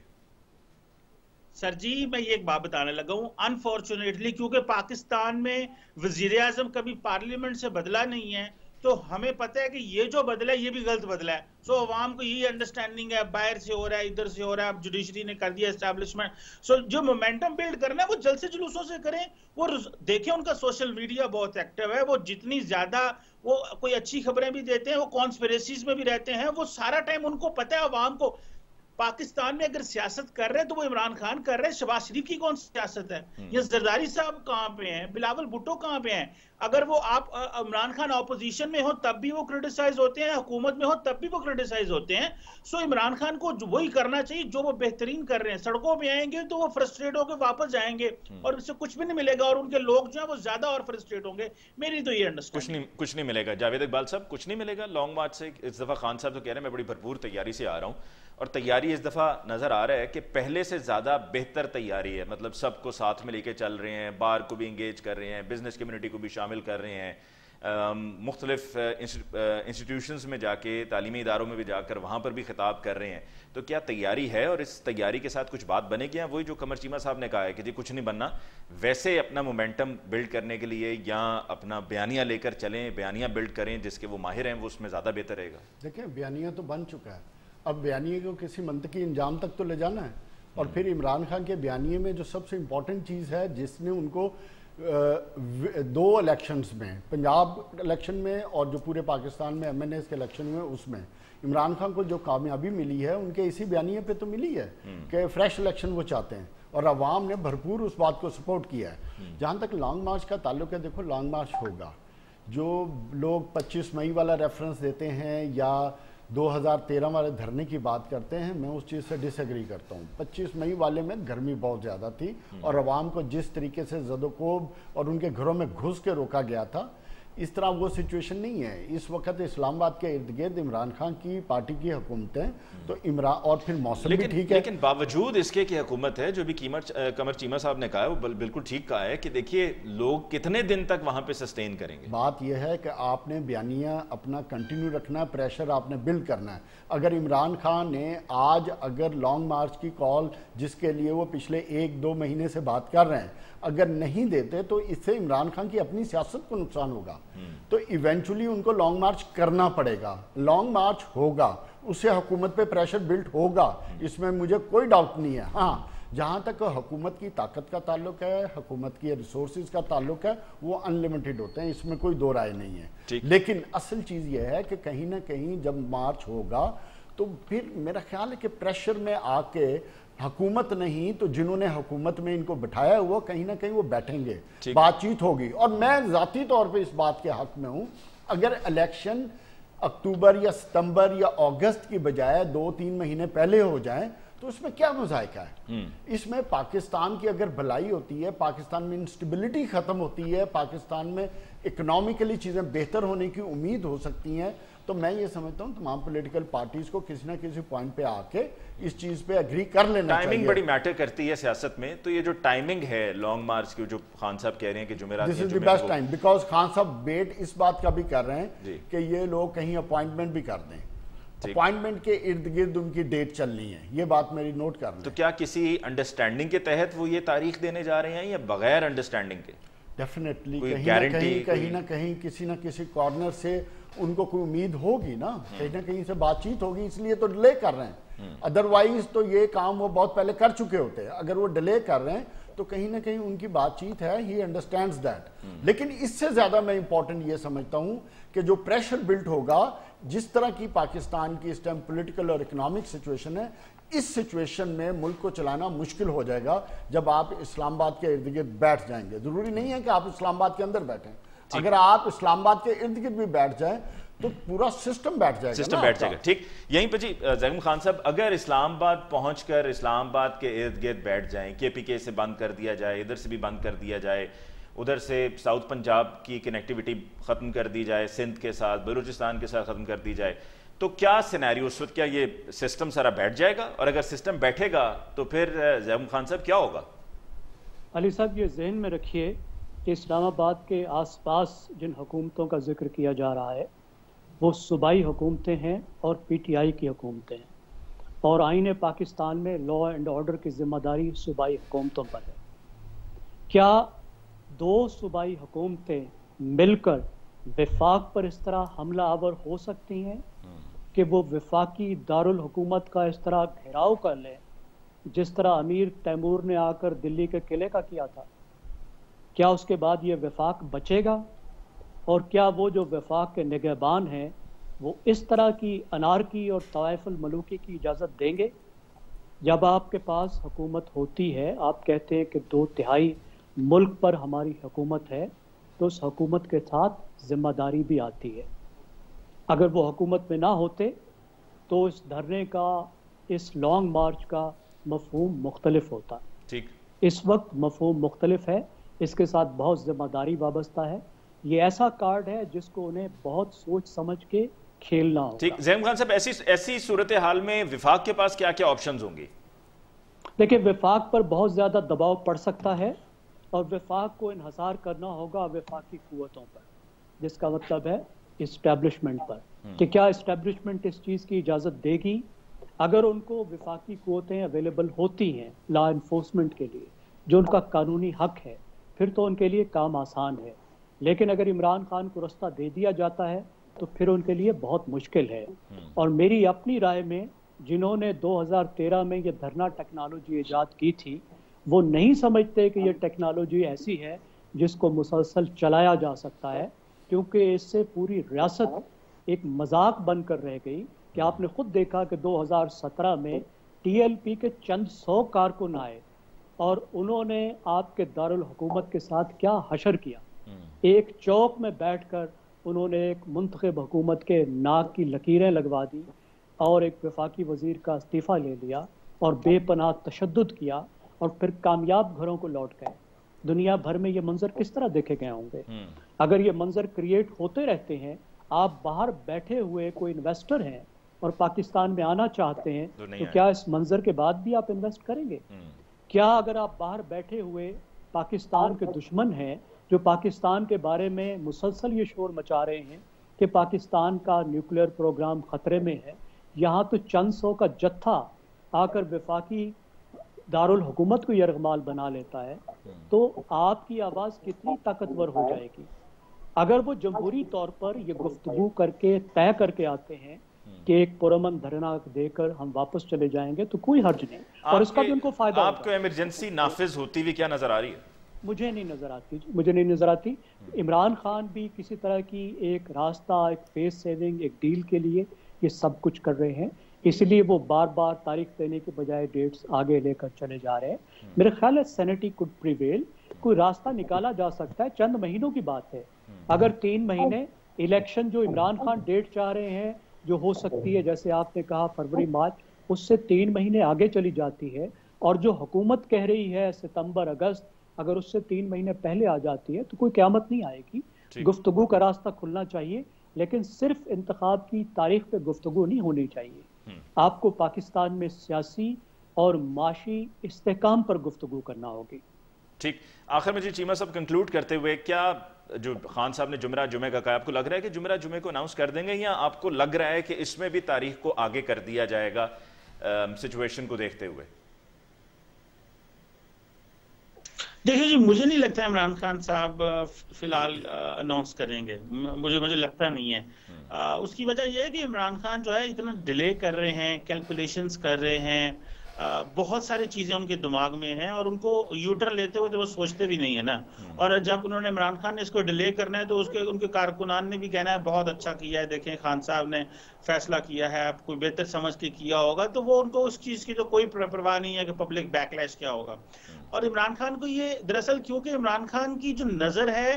सर जी मैं ये एक बात बताने लगा हूं, अनफॉर्चुनेटली क्योंकि पाकिस्तान में वजीर आजम कभी पार्लियामेंट से बदला नहीं है, तो हमें पता है कि ये जो बदला है ये भी गलत बदला है। सो अवाम को यही अंडरस्टैंडिंग है, बाहर से हो रहा है, इधर से हो रहा है, अब जुडिशरी ने कर दिया एस्टैब्लिशमेंट। सो जो मोमेंटम बिल्ड करना है वो जलसे जुलूसों से करें। वो देखें उनका सोशल मीडिया बहुत एक्टिव है, वो जितनी ज्यादा वो कोई अच्छी खबरें भी देते हैं, वो कॉन्स्पिरेसीज में भी रहते हैं, वो सारा टाइम उनको पता है अवाम को पाकिस्तान में अगर सियासत कर रहे हैं तो वो इमरान खान कर रहे हैं, शहबाज शरीफ की कौन सी सियासत है, ये जरदारी साहब कहां पे हैं, बिलावल भुट्टो कहां पे हैं। अगर वो आप इमरान खान ऑपोजिशन में हो तब भी वो क्रिटिसाइज होते हैं, हुकूमत में हो तब भी वो क्रिटिसाइज होते हैं। सो इमरान खान को वही करना चाहिए जो वो बेहतरीन कर रहे हैं। सड़कों पे आएंगे तो वो फ्रस्ट्रेट होकर वापस जाएंगे और इससे कुछ भी नहीं मिलेगा और उनके लोग जो है वो ज्यादा और फ्रस्ट्रेट होंगे। मेरी तो ये अंडरस्टैंडिंग। कुछ नहीं मिलेगा जावेद इकबाल साहब, कुछ नहीं मिलेगा लॉन्ग मार्च से। इस दफा खान साहब तो कह रहे हैं मैं बड़ी भरपूर तैयारी से आ रहा हूं, और तैयारी इस दफा नजर आ रहा है कि पहले से ज्यादा बेहतर तैयारी है। मतलब सबको साथ में लेके चल रहे हैं, बार को भी इंगेज कर रहे हैं, बिजनेस कम्युनिटी को भी शामिल कर रहे हैं, मुख्तलिफ इंस्टीट्यूशंस में जाके, तालीमी इदारों में भी जाकर वहाँ पर भी खिताब कर रहे हैं। तो क्या तैयारी है और इस तैयारी के साथ कुछ बात बनेगी? वही जो कमर चीमा साहब ने कहा है कि जी कुछ नहीं बनना, वैसे अपना मोमेंटम बिल्ड करने के लिए या अपना बयानिया लेकर चलें, बयानिया बिल्ड करें जिसके वो माहिर हैं, वो उसमें ज़्यादा बेहतर रहेगा। देखिए बयानिया तो बन चुका है, अब बयानिए को किसी मंतकी इंजाम तक तो ले जाना है। और फिर इमरान खान के बयानिए में जो सबसे इम्पोर्टेंट चीज़ है जिसने उनको दो इलेक्शंस में, पंजाब इलेक्शन में और जो पूरे पाकिस्तान में MNAs के इलेक्शन में, उसमें इमरान खान को जो कामयाबी मिली है उनके इसी बयानिए पे तो मिली है कि फ्रेश इलेक्शन वो चाहते हैं और अवाम ने भरपूर उस बात को सपोर्ट किया है। जहाँ तक लॉन्ग मार्च का ताल्लुक है, देखो लॉन्ग मार्च होगा। जो लोग 25 मई वाला रेफरेंस देते हैं या 2013 वाले धरने की बात करते हैं, मैं उस चीज़ से डिसएग्री करता हूँ। 25 मई वाले में गर्मी बहुत ज़्यादा थी और अवाम को जिस तरीके से जदोकोब और उनके घरों में घुस के रोका गया था, इस तरह वो सिचुएशन नहीं है। इस वक्त इस्लामाबाद के इर्द गिर्द इमरान खान की पार्टी की हुकूमत है, तो इमरान और फिर मौसम भी ठीक है। लेकिन बावजूद इसके की हुकूमत है, जो भी कमर चीमा साहब ने कहा है वो बिल्कुल ठीक कहा है कि देखिए लोग कितने दिन तक वहां पे सस्टेन करेंगे। बात यह है कि आपने बयानिया अपना कंटिन्यू रखना है, प्रेशर आपने बिल्ड करना है। अगर इमरान खान ने आज अगर लॉन्ग मार्च की कॉल, जिसके लिए वो पिछले 1-2 महीने से बात कर रहे हैं, अगर नहीं देते तो इससे इमरान खान की अपनी सियासत को नुकसान होगा। तो इवेंचुअली उनको लॉन्ग मार्च करना पड़ेगा। लॉन्ग मार्च होगा, उससे हुकूमत पे प्रेशर बिल्ड होगा, इसमें मुझे कोई डाउट नहीं है। हाँ, जहाँ तक हुकूमत की ताकत का ताल्लुक है, हुकूमत की रिसोर्सेज का ताल्लुक है, वो अनलिमिटेड होते हैं, इसमें कोई दो राय नहीं है। लेकिन असल चीज़ यह है कि कहीं ना कहीं जब मार्च होगा तो फिर मेरा ख्याल है कि प्रेशर में आके हुकूमत नहीं तो जिन्होंने हुकूमत में इनको बिठाया हुआ कहीं ना कहीं वो बैठेंगे, बातचीत होगी। और मैं ज़ाती तौर पे इस बात के हक में हूँ, अगर इलेक्शन अक्टूबर या सितंबर या अगस्त की बजाय 2-3 महीने पहले हो जाए तो इसमें क्या मज़ायका है? इसमें पाकिस्तान की अगर भलाई होती है, पाकिस्तान में इंस्टेबिलिटी ख़त्म होती है, पाकिस्तान में इकोनॉमिकली चीज़ें बेहतर होने की उम्मीद हो सकती हैं, तो मैं ये समझता हूँ तमाम पॉलिटिकल पार्टीज को किसी ना किसी पॉइंट पे आके इस चीज़ पे एग्री कर लेना चाहिए। टाइमिंग बड़ी मैटर करती है सियासत में, तो ये जो टाइमिंग है लॉन्ग मार्च की, जो खान साहब कह रहे हैं कि जुमेरात this is the best time, because Khan sahab wait इस बात का भी कर रहे हैं कि ये लोग कहीं अपॉइंटमेंट भी कर दें, अपॉइंटमेंट के इर्द गिर्द उनकी डेट चलनी है, ये बात मेरी नोट कर लें। तो क्या किसी अंडरस्टैंडिंग के तहत वो ये तारीख देने जा रहे हैं या बगैर अंडरस्टैंडिंग के? डेफिनेटली कहीं ना कहीं किसी ना किसी कॉर्नर से उनको कोई उम्मीद होगी ना, कहीं ना कहीं से बातचीत होगी, इसलिए तो डिले कर रहे हैं। अदरवाइज तो ये काम वो बहुत पहले कर चुके होते हैं। अगर वो डिले कर रहे हैं तो कहीं ना कहीं उनकी बातचीत है, ही अंडरस्टैंड्स दैट। लेकिन इससे ज्यादा मैं इंपॉर्टेंट ये समझता हूं कि जो प्रेशर बिल्ड होगा, जिस तरह की पाकिस्तान की इस टाइम पॉलिटिकल और इकोनॉमिक सिचुएशन है, इस सिचुएशन में मुल्क को चलाना मुश्किल हो जाएगा जब आप इस्लामाबाद के इर्द गिर्द बैठ जाएंगे। जरूरी नहीं है कि आप इस्लामाबाद के अंदर बैठें, अगर आप इस्लामाबाद के इर्द गिर्द भी बैठ जाएं तो पूरा सिस्टम बैठ जाएगा। ठीक, यहीं पर जी ज़ैनुल खान साहब, अगर इस्लामाबाद पहुंचकर इस्लामाबाद के इर्द गिर्द बैठ जाएं, KPK से बंद कर दिया जाए, इधर से भी बंद कर दिया जाए, उधर से साउथ पंजाब की कनेक्टिविटी ख़त्म कर दी जाए, सिंध के साथ, बलूचिस्तान के साथ ख़त्म कर दी जाए, तो क्या सिनेरियो उस वक्त, क्या ये सिस्टम सारा बैठ जाएगा? और अगर सिस्टम बैठेगा तो फिर ज़ैम खान साहब क्या होगा? अली साहब, ये जहन में रखिए कि इस्लामाबाद के आसपास जिन हुकूमतों का जिक्र किया जा रहा है वो सूबाई हुकूमतें हैं और PTI की हुकूमतें हैं, और आईन पाकिस्तान में लॉ एंड ऑर्डर की जिम्मेदारी सूबाई हुकूमतों पर है। क्या दो सूबाई हुकूमतें मिलकर वफाक पर इस तरह हमला आवर हो सकती हैं कि वो वफाकी दारुल हुकूमत का इस तरह घेराव कर लें जिस तरह अमीर तैमूर ने आकर दिल्ली के किले का किया था? क्या उसके बाद ये वफाक बचेगा? और क्या वो जो वफाक के निगहबान हैं वो इस तरह की अनारकी और तवाइफुल मलूकी की इजाज़त देंगे? जब आपके पास हुकूमत होती है, आप कहते हैं कि 2/3 मुल्क पर हमारी हुकूमत है, तो उस हुकूमत के साथ जिम्मेदारी भी आती है। अगर वो हुकूमत में ना होते तो इस धरने का, इस लॉन्ग मार्च का मफहूम मुख्तलिफ होता। ठीक, इस वक्त मफहूम मुख्तलिफ है, इसके साथ बहुत जिम्मेदारी वाबस्ता है। ये ऐसा कार्ड है जिसको उन्हें बहुत सोच समझ के खेलना होगा। ठीक, ज़ैम खान साहब, ऐसी सूरत हाल में विफाक के पास क्या क्या ऑप्शंस होंगे? देखिए, विफाक पर बहुत ज़्यादा दबाव पड़ सकता है और विफाक को इन्हसार करना होगा विफाकी कुव्वतों पर, जिसका मतलब है इस्टेब्लिशमेंट पर, कि क्या इस्टेब्लिशमेंट इस चीज़ की इजाज़त देगी। अगर उनको विफाकी कुव्वतें अवेलेबल होती हैं लॉ इन्फोर्समेंट के लिए, जो उनका कानूनी हक है, फिर तो उनके लिए काम आसान है। लेकिन अगर इमरान खान को रास्ता दे दिया जाता है तो फिर उनके लिए बहुत मुश्किल है। और मेरी अपनी राय में, जिन्होंने 2013 में ये धरना टेक्नोलॉजी ईजाद की थी, वो नहीं समझते कि ये टेक्नोलॉजी ऐसी है जिसको मुसलसल चलाया जा सकता है, क्योंकि इससे पूरी रियासत एक मजाक बनकर रह गई। कि आपने खुद देखा कि 2017 में TLP के चंद 100 कारकुन आए और उन्होंने आपके दारुल हुकूमत के साथ क्या हशर किया। एक चौक में बैठकर उन्होंने एक मुंतखब हुकूमत के नाक की लकीरें लगवा दी और एक वफाकी वजीर का इस्तीफ़ा ले लिया और बेपनाह तशद्दुद किया और फिर कामयाब घरों को लौट गए। दुनिया भर में ये मंजर किस तरह देखे गए होंगे? अगर ये मंजर क्रिएट होते रहते हैं, आप बाहर बैठे हुए कोई इन्वेस्टर हैं और पाकिस्तान में आना चाहते हैं, तो क्या इस मंजर के बाद भी आप इन्वेस्ट करेंगे? क्या अगर आप बाहर बैठे हुए पाकिस्तान के दुश्मन हैं जो पाकिस्तान के बारे में मुसलसल ये शोर मचा रहे हैं कि पाकिस्तान का न्यूक्लियर प्रोग्राम खतरे में है, यहाँ तो चंद 100 का जत्था आकर वफाकी दारुल हुकूमत को यरगमाल बना लेता है, तो आपकी आवाज़ कितनी ताकतवर हो जाएगी? अगर वो जमहूरी तौर पर ये गुफ्तगू करके तय करके आते हैं कि एक पुरअमन धरना देकर हम वापस चले जाएंगे, तो कोई हर्ज नहीं, और इसका भी उनको फायदा। आपको इमरजेंसी नाफिज होती हुई क्या नजर आ रही है? मुझे नहीं नजर आती। इमरान खान भी किसी तरह की एक रास्ता, एक फेस सेविंग, एक डील के लिए ये सब कुछ कर रहे हैं, इसलिए वो बार बार तारीख देने के बजाय डेट्स आगे लेकर चले जा रहे हैं। मेरे ख्याल है सेनेटी कुड प्रिवेल, कोई रास्ता निकाला जा सकता है। चंद महीनों की बात है। अगर 3 महीने इलेक्शन जो इमरान खान डेट चाह रहे हैं, जो हो सकती है जैसे आपने कहा फरवरी मार्च, उससे 3 महीने आगे चली जाती है, और जो हुकूमत कह रही है सितंबर अगस्त, अगर उससे 3 महीने पहले आ जाती है तो कोई क़यामत नहीं आएगी। गुफ्तगू का रास्ता खुलना चाहिए, लेकिन सिर्फ इंतखाब की तारीख पे गुफ्तगू नहीं होनी चाहिए। आपको पाकिस्तान में सियासी और माशी इस्तेहकाम पर गुफ्तगू करना होगी। ठीक, आखिर में जी चीमा साहब कंक्लूड करते हुए, क्या जो खान साहब ने जुमे का कहा, आपको लग रहा है कि जुमे को अनाउंस कर देंगे, या आपको लग रहा है कि इसमें भी तारीख को आगे कर दिया जाएगा सिचुएशन को देखते हुए? देखिए जी, मुझे नहीं लगता इमरान खान साहब फिलहाल अनाउंस करेंगे। मुझे लगता नहीं है। उसकी वजह यह है कि इमरान खान जो है इतना डिले कर रहे हैं, कैलकुलेशंस कर रहे हैं, बहुत सारी चीजें उनके दिमाग में हैं, और उनको यूटर्न लेते हुए तो वो सोचते भी नहीं है ना। और जब उन्होंने इमरान खान ने इसको डिले करना है तो उनके कारकुनान ने भी कहना है बहुत अच्छा किया है, देखें खान साहब ने फैसला किया है, आप कोई बेहतर समझ के किया होगा। तो वो उनको उस चीज की तो कोई परवाह नहीं है कि पब्लिक बैकलैश क्या होगा। और इमरान खान को ये दरअसल, क्योंकि इमरान खान की जो नजर है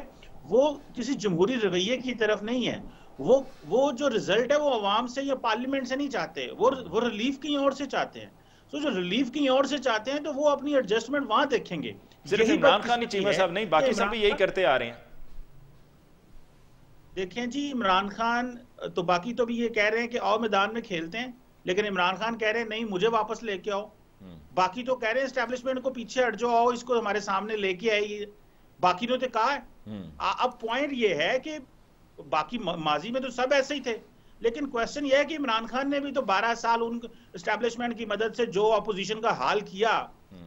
वो किसी जमहूरी रवैये की तरफ नहीं है, वो जो रिजल्ट है वो अवाम से या पार्लियामेंट से नहीं चाहते, वो रिलीफ की ओर से चाहते हैं। तो जो रिलीफ की ओर से चाहते हैं तो वो अपनी एडजस्टमेंट वहां देखेंगे। सिर्फ इमरान खान ही चीमा साहब नहीं, बाकी सब भी यही करते आ रहे हैं। देखें जी, इमरान खान तो बाकी तो भी ये कह रहे हैं कि आओ मैदान में खेलते हैं, लेकिन इमरान खान कह रहे हैं नहीं मुझे वापस लेके आओ। बाकी तो कह रहे हैं एस्टेब्लिशमेंट को पीछे हट जाओ, आओ इसको हमारे सामने लेके आइए। बाकी ने तो कहा है। अब पॉइंट ये है कि बाकी माजी में तो सब ऐसे ही थे, लेकिन क्वेश्चन ये है कि इमरान खान ने भी तो 12 साल उन एस्टेब्लिशमेंट की मदद से जो अपोजिशन का हाल किया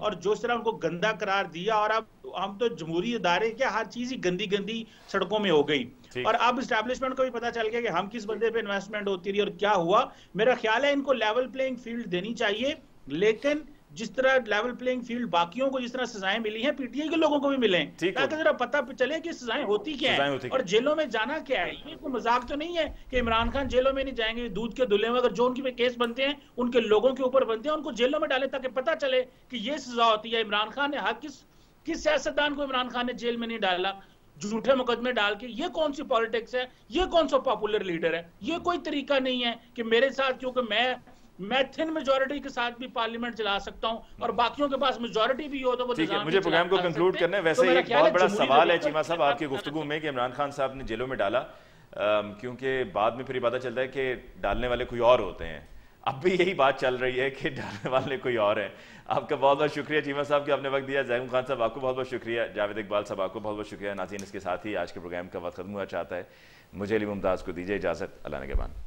और जो इस तरह उनको गंदा करार दिया, और अब हम तो जमहूरी इदारे क्या हर चीज ही गंदी गंदी सड़कों में हो गई, और अब एस्टेब्लिशमेंट को भी पता चल गया कि हम किस बंदे पे इन्वेस्टमेंट होती रही और क्या हुआ। मेरा ख्याल है इनको लेवल प्लेइंग फील्ड देनी चाहिए, लेकिन जिस तरह लेवल प्लेइंग फील्ड बाकियों को जिस तरह सजाएं मिली हैं, पीटीआई के लोगों को भी मिलें, ताकि जरा पता चले कि सजाएं होती क्या है और जेलों में जाना क्या है। ये कोई मजाक तो नहीं है कि इमरान खान जेलों में नहीं जाएंगे, दूध के धुले में अगर जो उनके पे केस बनते हैं उनके लोगों के ऊपर बनते हैं, उनको जेलों में डाले ताकि पता चले कि ये सजा होती है। इमरान खान ने हर किस सियासतदान को इमरान खान ने जेल में नहीं डाला झूठे मुकदमे डाल के? ये कौन सी पॉलिटिक्स है? ये कौन सा पॉपुलर लीडर है? ये कोई तरीका नहीं है कि मेरे साथ, क्योंकि मैं थिन मेजॉरिटी के साथ भी पार्लियामेंट चला सकता हूं और बाकियों के पास मेजॉरिटी भी हो तो वो। ठीक है, मुझे प्रोग्राम को कंक्लूड करना है। वैसे एक बहुत बड़ा सवाल है चीमा साहब आपकी गुफ्तगू में कि इमरान खान साहब ने जेलों में डाला, क्योंकि बाद में फिर पता चलता है कि डालने वाले कोई और होते हैं। अब भी यही बात चल रही है कि डालने वाले कोई और है। आपका बहुत बहुत शुक्रिया चीमा साहब कि आपने वक्त दिया। ज़ैम खान साहब आपको बहुत बहुत शुक्रिया। जावेद इकबाल साहब आपको बहुत बहुत शुक्रिया। नाज़रीन, इसके साथ ही आज के प्रोग्राम का वक्त खत्म हुआ चाहता है। मुझे अली मुमताज़ को दीजिए इजाज़त। अल्लाह निगहबान।